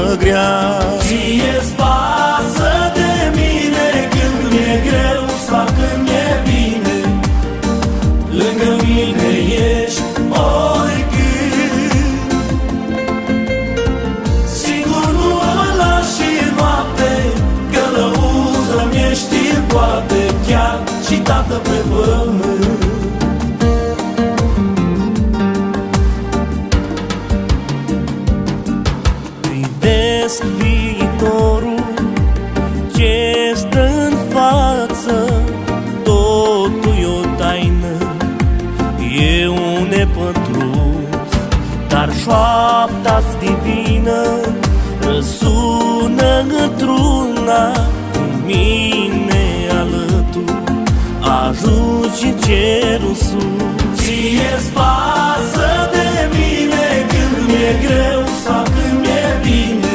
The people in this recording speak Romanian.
grea. Ție-ți pasă de mine când mi-e greu sau când mi-e bine. Lângă mine ești oricând. Singur nu mă lași în noapte, călăuză-mi ești poate chiar și tată pe pământ. Privesc viitorul ce stă în față, totul e o taină, e un nepătrus, dar șoapta-ți divină răsună într-una cu mine alături, ajungi în cerul sus. Ție-ți pasă